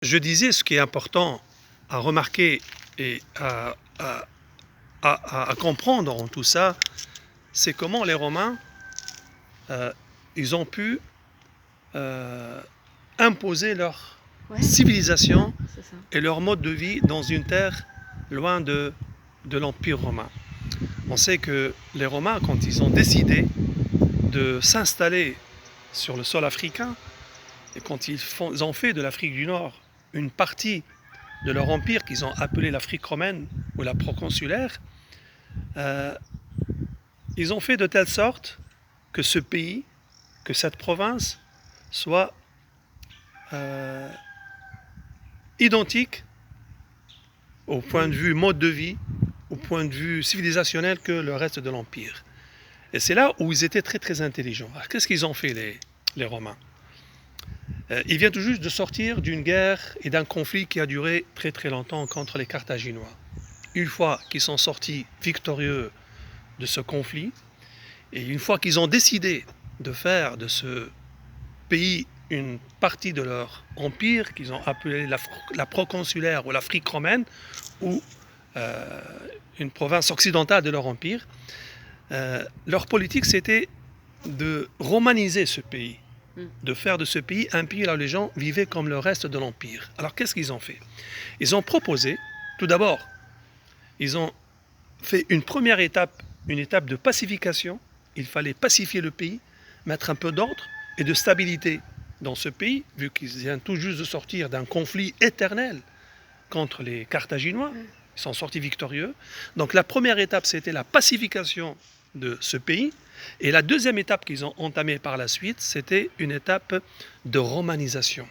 Je disais, ce qui est important à remarquer et à comprendre en tout ça, c'est comment les Romains, ils ont pu imposer leur civilisation et leur mode de vie dans une terre loin de l'Empire romain. On sait que les Romains, quand ils ont décidé de s'installer sur le sol africain, et quand ils ont fait de l'Afrique du Nord une partie de leur empire qu'ils ont appelé l'Afrique romaine ou la proconsulaire, ils ont fait de telle sorte que ce pays, que cette province soit identique au point de vue mode de vie, au point de vue civilisationnel que le reste de l'Empire. Et c'est là où ils étaient très très intelligents. Alors, qu'est-ce qu'ils ont fait les Romains? Ils viennent tout juste de sortir d'une guerre et d'un conflit qui a duré très très longtemps contre les Carthaginois. Une fois qu'ils sont sortis victorieux de ce conflit, et une fois qu'ils ont décidé de faire de ce pays une partie de leur empire, qu'ils ont appelé la proconsulaire ou l'Afrique romaine, ou une province occidentale de leur empire, leur politique c'était de romaniser ce pays, de faire de ce pays un pays là où les gens vivaient comme le reste de l'Empire. Alors qu'est-ce qu'ils ont fait? Ils ont proposé, tout d'abord, ils ont fait une première étape, une étape de pacification. Il fallait pacifier le pays, mettre un peu d'ordre et de stabilité dans ce pays, vu qu'ils viennent tout juste de sortir d'un conflit éternel contre les Carthaginois. Ils sont sortis victorieux. Donc la première étape, c'était la pacification de ce pays. Et la deuxième étape qu'ils ont entamée par la suite, c'était une étape de romanisation.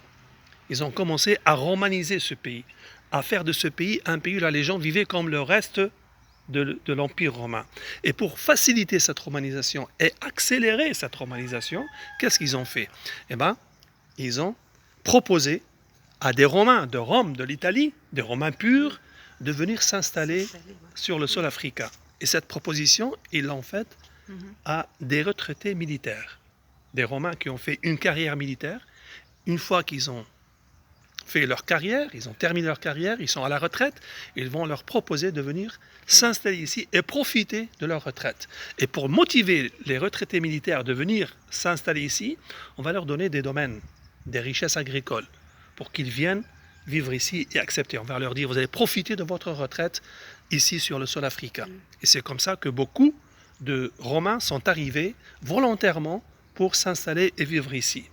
Ils ont commencé à romaniser ce pays, à faire de ce pays un pays où les gens vivaient comme le reste de l'Empire romain. Et pour faciliter cette romanisation et accélérer cette romanisation, qu'est-ce qu'ils ont fait? Eh bien, ils ont proposé à des Romains de Rome, de l'Italie, des Romains purs, de venir s'installer sur le sol africain. Et cette proposition, ils l'ont faite à des retraités militaires, des Romains qui ont fait une carrière militaire. Une fois qu'ils ont fait leur carrière, ils ont terminé leur carrière, ils sont à la retraite, ils vont leur proposer de venir s'installer ici et profiter de leur retraite. Et pour motiver les retraités militaires de venir s'installer ici, on va leur donner des domaines, des richesses agricoles, pour qu'ils viennent vivre ici et accepter. On va leur dire, vous allez profiter de votre retraite ici sur le sol africain. Et c'est comme ça que beaucoup de Romains sont arrivés volontairement pour s'installer et vivre ici.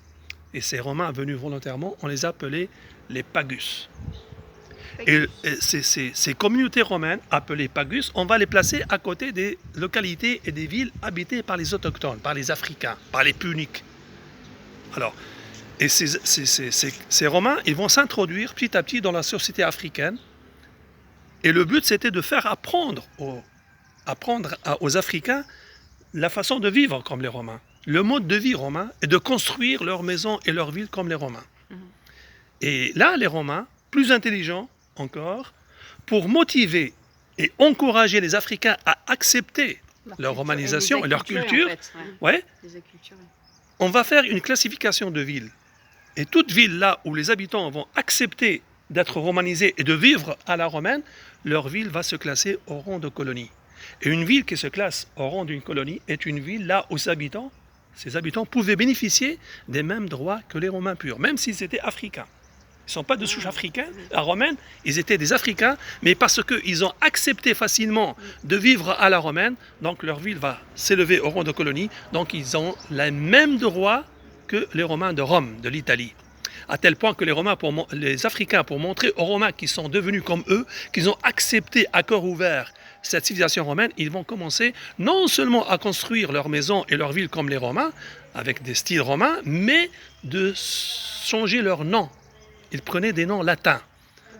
Et ces Romains venus volontairement, on les appelait les Pagus. Et ces communautés romaines appelées Pagus, on va les placer à côté des localités et des villes habitées par les autochtones, par les Africains, par les Puniques. Alors, et ces Romains, ils vont s'introduire petit à petit dans la société africaine. Et le but, c'était de faire apprendre aux Africains la façon de vivre comme les Romains, le mode de vie romain, et de construire leurs maisons et leurs villes comme les Romains. Et là, les Romains, plus intelligents encore, pour motiver et encourager les Africains à accepter leur romanisation et leur culture, en fait, on va faire une classification de villes. Et toute ville là où les habitants vont accepter d'être romanisés et de vivre à la romaine, leur ville va se classer au rang de colonie. Et une ville qui se classe au rang d'une colonie est une ville là où ces habitants pouvaient bénéficier des mêmes droits que les Romains purs, même s'ils étaient africains. Ils ne sont pas de souche africaine, la romaine, ils étaient des Africains, mais parce qu'ils ont accepté facilement de vivre à la romaine, donc leur ville va s'élever au rang de colonie, donc ils ont les mêmes droits que les Romains de Rome, de l'Italie. À tel point que les Africains, pour montrer aux Romains qu'ils sont devenus comme eux, qu'ils ont accepté à cœur ouvert cette civilisation romaine, ils vont commencer non seulement à construire leurs maisons et leurs villes comme les Romains, avec des styles romains, mais de changer leurs noms. Ils prenaient des noms latins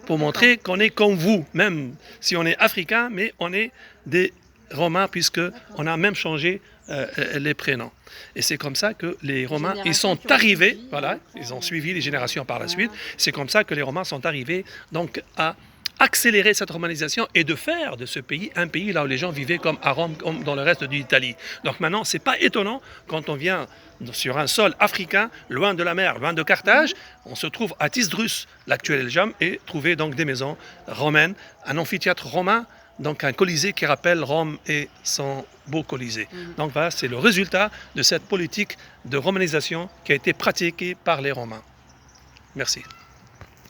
pour montrer qu'on est comme vous, même si on est africain, mais on est des Romains puisqu'on a même changé les prénoms. Et c'est comme ça que les Romains, ils sont arrivés, voilà, ils ont suivi les générations par la suite, c'est comme ça que les Romains sont arrivés donc à accélérer cette romanisation et de faire de ce pays un pays là où les gens vivaient comme à Rome, comme dans le reste de l'Italie. Donc maintenant, c'est pas étonnant quand on vient sur un sol africain, loin de la mer, loin de Carthage, on se trouve à Tisdrus, l'actuel Eljam, et trouver donc des maisons romaines, un amphithéâtre romain, donc un colisée qui rappelle Rome et son beau colisée. Donc voilà, c'est le résultat de cette politique de romanisation qui a été pratiquée par les Romains. Merci.